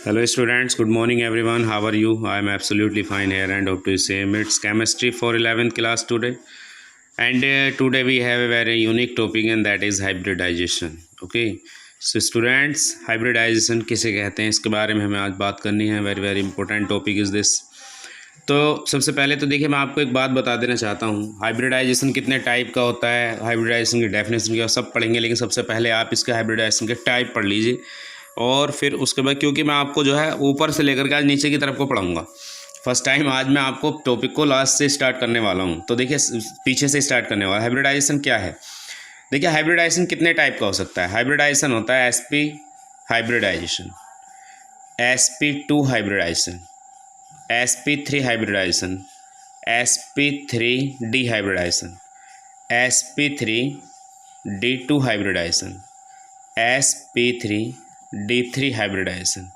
Hello students, good morning everyone. How are you? I am absolutely fine here and hope to same. It's chemistry for 11th class today. And today we have a very unique topic and that is hybridization. Okay. So students, hybridization किसे कहते हैं इसके बारे में हमें आज बात करनी है. Very very important topic is this. तो सबसे पहले तो देखिए मैं आपको एक बात बता देना चाहता हूँ. हाइब्रिडाइजेशन कितने टाइप का होता है, हाइब्रिडाइजेशन की डेफिनेशन क्या, सब पढ़ेंगे. लेकिन सबसे पहले आप इसके हाइब्रिडाइजेशन के टाइप पढ़ लीजिए और फिर उसके बाद, क्योंकि मैं आपको जो है ऊपर से लेकर के आज नीचे की तरफ को पढ़ाऊँगा. फर्स्ट टाइम आज मैं आपको टॉपिक को लास्ट से स्टार्ट करने वाला हूँ. तो देखिए पीछे से स्टार्ट करने वाला. हाइब्रिडाइजेशन क्या है? देखिए हाइब्रिडाइजेशन कितने टाइप का हो सकता है. हाइब्रिडाइजेशन होता है sp hybridization, sp2 hybridization, sp3 hybridization, sp3 d hybridization, sp3 d2 hybridization, sp3 d3 hybridization.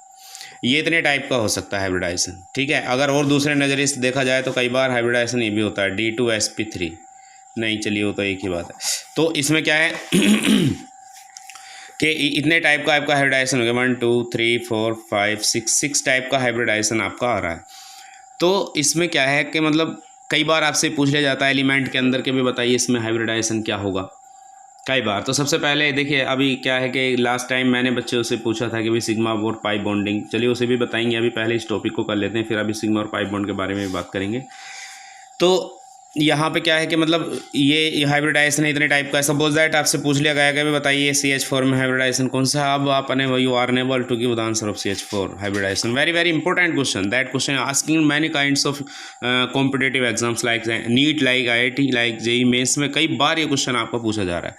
ये इतने टाइप का हो सकता है हाइब्रिडाइजेशन. ठीक है. अगर और दूसरे नज़रिए से देखा जाए तो कई बार हाइब्रिडाइजेशन ये भी होता है d2sp3. नहीं, चलिए वो तो एक ही बात है. तो इसमें क्या है कि इतने टाइप का आपका हाइब्रिडाइजेशन हो गया. 1 2 3 4 5 6 टाइप का हाइब्रिडाइजेशन आपका आ रहा है. तो इसमें क्या है कि मतलब कई बार आपसे पूछ लिया जाता है एलिमेंट के अंदर के भी बताइए इसमें हाइब्रिडाइजेशन क्या होगा कई बार. तो सबसे पहले देखिए अभी क्या है कि लास्ट टाइम मैंने बच्चों से पूछा था कि भाई सिग्मा और पाई बॉन्डिंग, चलिए उसे भी बताएंगे. अभी पहले इस टॉपिक को कर लेते हैं, फिर अभी सिग्मा और पाई बॉन्ड के बारे में भी बात करेंगे. तो यहाँ पे क्या है कि मतलब ये हाइब्रिडाइजेशन है इतने टाइप का. सपोज दैट आपसे पूछ लिया गया कि भाई बताइए CH4 में हाइब्रिडाइजेशन कौन सा. अब आप you are unable to give the answer of CH4 hybridization. Very very important question. That question asking many kinds of competitive exams like NEET, like IIT, like JEE Mains में कई बार ये question आपको पूछा जा रहा है.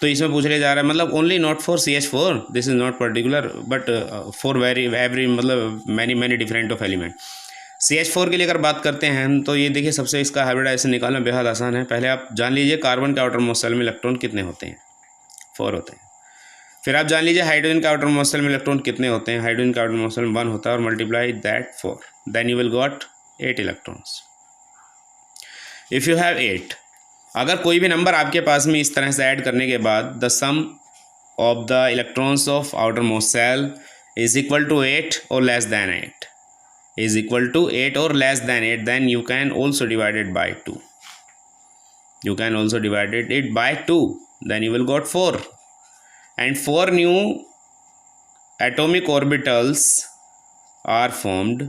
तो इसमें पूछ लिया जा रहा है मतलब only not for CH4, this is not particular but for every मतलब many different of element. CH4 के लिए अगर बात करते हैं हम तो ये देखिए सबसे इसका हाइब्रिडाइजेशन निकालना बेहद आसान है. पहले आप जान लीजिए कार्बन के आउटर मोस्ट शेल में इलेक्ट्रॉन कितने होते हैं, 4 होते हैं. फिर आप जान लीजिए हाइड्रोजन के आउटर मोस्ट शेल में इलेक्ट्रॉन कितने होते हैं. हाइड्रोजन के आउटर मोस्ट शेल में 1 होता है और multiply that 4, then you will got 8 electrons. If you have 8, अगर कोई भी नंबर आपके पास में इस तरह से ऐड करने के बाद the sum of the electrons of outer most shell is equal to 8 और less than 8, is equal to 8 or less than 8, then you can also divide it by 2. You can also divide it by 2, then you will got 4. And 4 new atomic orbitals are formed.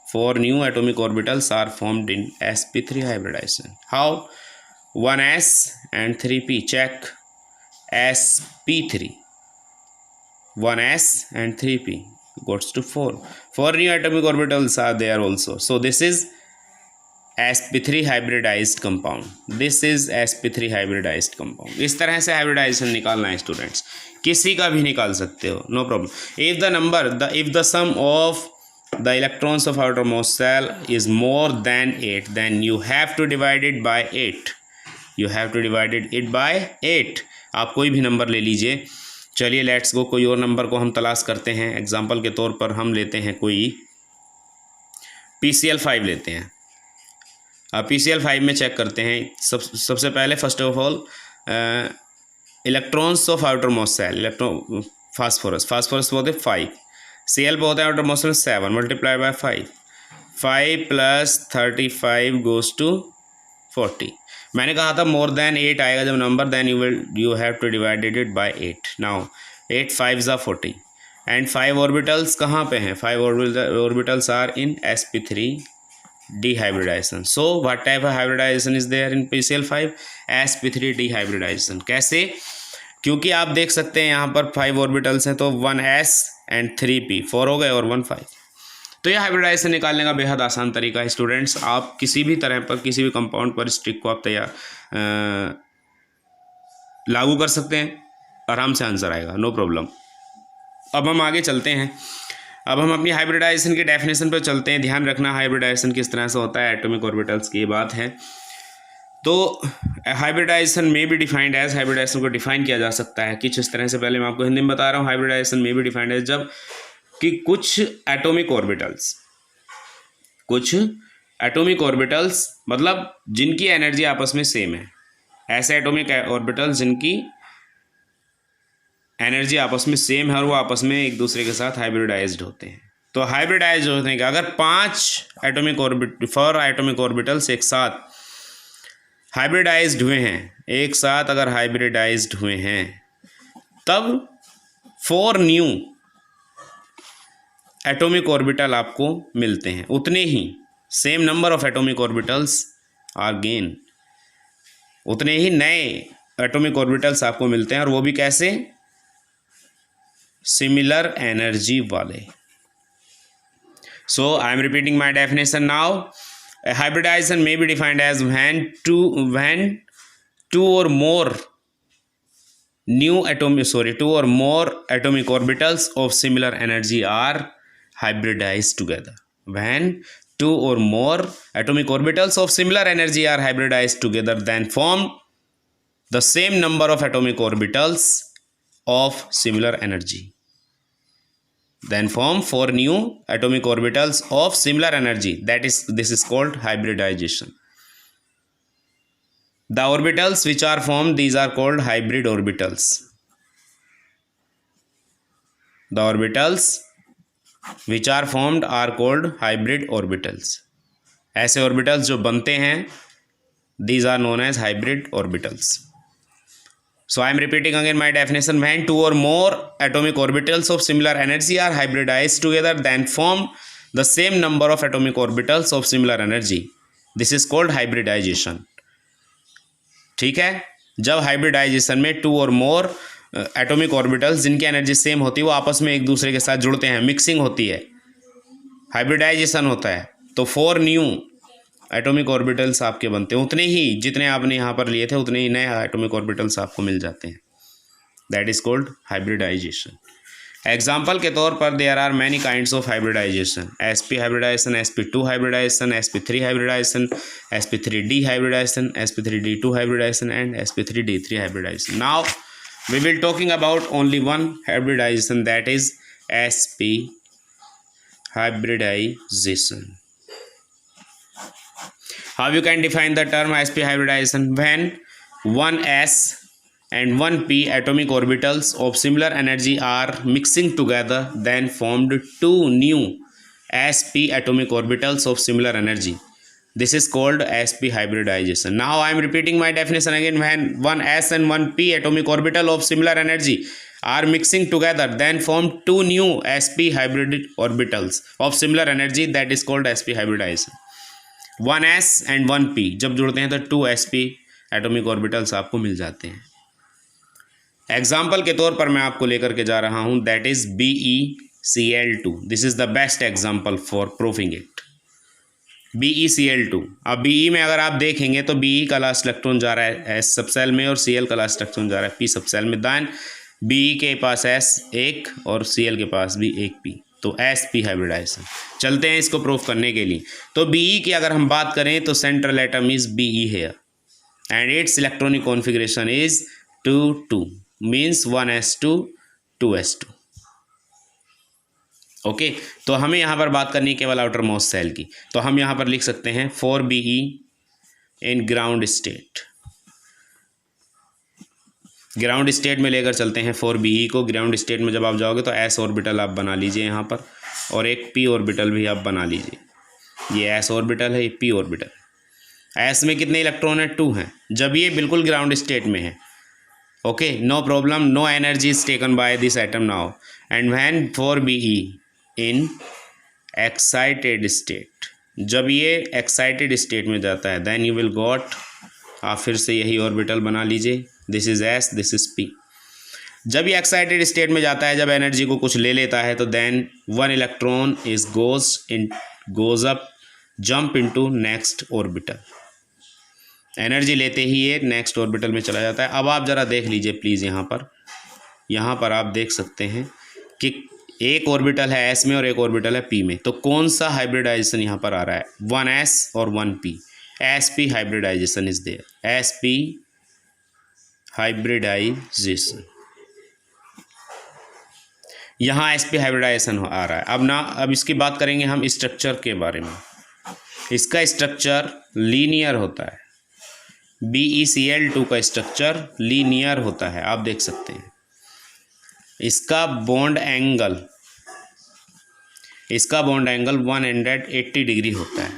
4 new atomic orbitals are formed in sp3 hybridization. How? 1s and 3p. Check sp3, 1s and 3p goes to 4. 4 new atomic orbitals are there also. So this is sp3 hybridized compound. This is sp3 hybridized compound. इस तरह से hybridisation निकालना है students. किसी का भी निकाल सकते हो, no problem. If the sum of the electrons of outermost cell is more than 8, then you have to divide it by 8. You have to divide it by 8. आप कोई भी नंबर ले लीजिए. चलिए लेट्स गो, कोई और नंबर को हम तलाश करते हैं. एग्जांपल के तौर पर हम लेते हैं कोई PCl5 लेते हैं. अब PCl5 में चेक करते हैं. सबसे पहले first of all electrons of outer most shell, electron phosphorus पे होते 5, Cl पे होता है outer most shell 7, multiply by 5 plus 35 goes to 40. मैंने कहा था मोर देन 8 आएगा जब number, then you have to divided it by 8. Now 8 5 ज़ा 40 एंड 5 ऑर्बिटल्स कहाँ पे हैं. 5 orbitals are in sp3 d hybridization. So what type of hybridization is there in PCl5? sp3 d hybridization. कैसे? क्योंकि आप देख सकते हैं यहाँ पर 5 ऑर्बिटल्स हैं तो 1s एंड 3p, 4 हो गए और 1 5. तो यह हाइब्रिडाइजेशन निकालने का बेहद आसान तरीका है स्टूडेंट्स. आप किसी भी तरह पर किसी भी कंपाउंड पर इस ट्रिक को आप लागू कर सकते हैं, आराम से आंसर आएगा, नो प्रॉब्लम. अब हम आगे चलते हैं. अब हम अपनी हाइब्रिडाइजेशन की डेफिनेशन पर चलते हैं. ध्यान रखना हाइब्रिडाइजेशन किस तरह से होता है, एटॉमिक ऑर्बिटल्स की बात है. तो हाइब्रिडाइजेशन में भी डिफाइंड एज, हाइब्रिडाइजेशन को डिफाइन किया जा सकता है कुछ इस तरह से. पहले मैं आपको हिंदी में बता रहा हूँ. हाइब्रिडाइजेशन में भी डिफाइंड एज जब कि कुछ एटॉमिक ऑर्बिटल्स मतलब जिनकी एनर्जी आपस में सेम है. ऐसे एटॉमिक ऑर्बिटल्स जिनकी एनर्जी आपस में सेम है और वो आपस में एक दूसरे के साथ हाइब्रिडाइज्ड होते हैं. तो हाइब्रिडाइज होने का अगर 4 एटॉमिक ऑर्बिटल्स एक साथ हाइब्रिडाइज्ड हुए हैं, एक साथ अगर हाइब्रिडाइज्ड हुए हैं, तब 4 न्यू एटॉमिक ऑर्बिटल आपको मिलते हैं। उतने ही same number of atomic orbitals are gain, उतने ही नए एटॉमिक ऑर्बिटल्स आपको मिलते हैं, और वो भी कैसे? सिमिलर एनर्जी वाले। So I am repeating my definition now. Hybridization may be defined as when two or more atomic orbitals of similar energy are hybridized together. When 2 or more atomic orbitals of similar energy are hybridized together, then form the same number of atomic orbitals of similar energy. Then form 4 new atomic orbitals of similar energy. This is called hybridization. The orbitals which are formed, these are called hybrid orbitals. The orbitals which are formed are called hybrid orbitals. ऐसे orbitals जो बनते हैं, these are known as hybrid orbitals. So I am repeating again my definition. When 2 or more atomic orbitals of similar energy are hybridized together, then form the same number of atomic orbitals of similar energy. This is called hybridization. ठीक है, जब hybridisation में 2 और मोर atomic orbitals जिनकी energy same होती है वो आपस में एक दूसरे के साथ जुड़ते हैं, मिक्सिंग होती है, हाइब्रिडाइजेशन होता है, तो 4 न्यू एटॉमिक ऑर्बिटल्स आपके बनते हैं। उतने ही जितने आपने यहाँ पर लिए थे उतने ही नए एटॉमिक ऑर्बिटल्स आपको मिल जाते हैं। That is called hybridization. Example के तौर पर there are many kinds of hybridization: sp hybridization, sp2 hybridization, sp3 hybridization, sp3d hybridization, sp3d2 hybridization and sp3d3 hybridization. Now we will talking about only one hybridization, that is sp hybridization. How you can define the term sp hybridization? When 1s and 1p atomic orbitals of similar energy are mixing together, then formed 2 new sp atomic orbitals of similar energy. This is called sp hybridization. Now I am repeating my definition again. When 1s and 1p atomic orbital of similar energy are mixing together, then form 2 new sp hybrid orbitals of similar energy. That is called sp hybridization. 1s and 1p जब जुड़ते हैं तो 2 sp atomic orbitals आपको मिल जाते हैं। Example के तौर पर मैं आपको लेकर के जा रहा हूं, that is BeCl2. This is the best example for proofing it. BeCl2। अब Be में अगर आप देखेंगे तो Be का लास्ट इलेक्ट्रॉन जा रहा है S सब सेल में और Cl का लास्ट इलेक्ट्रॉन जा रहा है P सब सेल में। दान Be के पास S 1 और Cl के पास भी 1 P, तो sp हाइब्रिडाइजेशन। चलते हैं इसको प्रूफ करने के लिए। तो Be की अगर हम बात करें तो central atom is Be here and its electronic configuration is 2 means 1s2 2s2। Okay, तो हमें यहाँ पर बात करनी है केवल आउटर मोस्ट सेल की, तो हम यहाँ पर लिख सकते हैं 4Be in ground state. Ground state में लेकर चलते हैं 4Be को। ग्राउंड स्टेट में जब आप जाओगे तो s ऑर्बिटल आप बना लीजिए यहाँ पर, और एक p ऑर्बिटल भी आप बना लीजिए। ये s ऑर्बिटल है, ये p ऑर्बिटल। s में कितने इलेक्ट्रॉन हैं? 2 हैं। जब ये बिल्कुल ग्राउंड स्टेट में है, okay, no problem, no energy is taken by this atom now. And when 4Be in excited state, जब ये एक्साइटेड स्टेट में जाता है, देन यू विल गॉट, आप फिर से यही ऑर्बिटल बना लीजिए, this is s, this is p। जब ये एक्साइटेड स्टेट में जाता है, जब एनर्जी को कुछ ले लेता है, तो then 1 electron is goes up, jump into next orbital. Energy लेते ही ये नेक्स्ट ऑर्बिटल में चला जाता है। अब आप ज़रा देख लीजिए प्लीज़, यहाँ पर आप देख सकते हैं कि एक ऑर्बिटल है s में और एक ऑर्बिटल है p में, तो कौन सा हाइब्रिडाइजेशन यहाँ पर आ रहा है? 1s और 1p। sp hybridisation is there, sp hybridisation, यहाँ sp हाइब्रिडाइजेशन आ रहा है। अब इसकी बात करेंगे हम स्ट्रक्चर के बारे में। इसका स्ट्रक्चर लीनियर होता है। BeCl2 का स्ट्रक्चर लीनियर होता है, आप देख सकते हैं। इसका बॉन्ड एंगल इसका बॉन्ड एंगल 180 डिग्री होता है,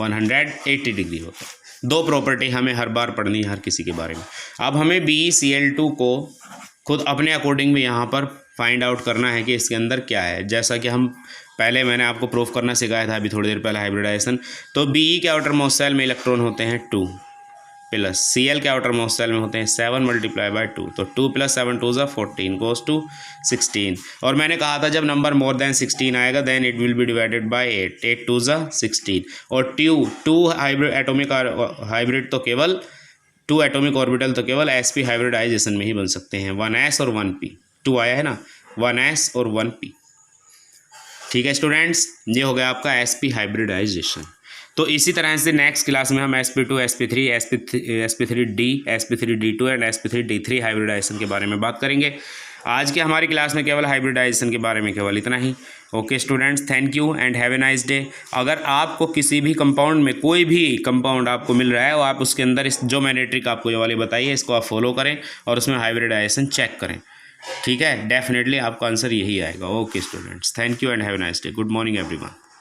180 डिग्री होता है। दो प्रॉपर्टी हमें हर बार पढ़नी है हर किसी के बारे में। अब हमें BeCl2 को खुद अपने अकॉर्डिंग में यहाँ पर फाइंड आउट करना है कि इसके अंदर क्या है। जैसा कि हम पहले मैंने आपको प्रूफ करना सिखाया था अभी थोड़ी देर पहले हाइब्रिडाइजेशन। तो Be के आउटर मोस्ट सेल में इलेक्ट्रॉन होते हैं 2 प्लस Cl के आउटर मोस्ट सेल में होते हैं 7 मल्टीप्लाई बाय 2, तो 2 + 7 2 = 14 गोज टू 16। और मैंने कहा था जब नंबर मोर देन 16 आएगा then it will be divided by 8, 8 2 = 16। और टू हाइब्रिड एटॉमिक हाइब्रिड तो केवल 2 एटॉमिक ऑर्बिटल तो केवल sp हाइब्रिडाइजेशन में ही बन सकते हैं, 1s और 1p। 2 आया है ना, 1s और 1p। ठीक है स्टूडेंट्स, ये हो गया आपका sp हाइब्रिडाइजेशन। तो इसी तरह से नेक्स्ट क्लास में हम sp2, sp3, sp3d, sp3d2 and sp3d3 hybridisation के बारे में बात करेंगे। आज के हमारी क्लास में केवल हाइब्रिडाइजेशन के बारे में केवल इतना ही। Okay students, thank you and have a nice day. अगर आपको किसी भी कंपाउंड में कोई भी कंपाउंड आपको मिल रहा है और आप उसके अंदर इस जो मैंने ट्रिक आपको ये वाली बताई है इसको आप फॉलो करें और उसमें हाइब्रिडाइजेशन चेक करें। ठीक है, डेफिनेटली आपका आंसर यही आएगा। Okay students, thank you and have a nice day. Good morning everyone.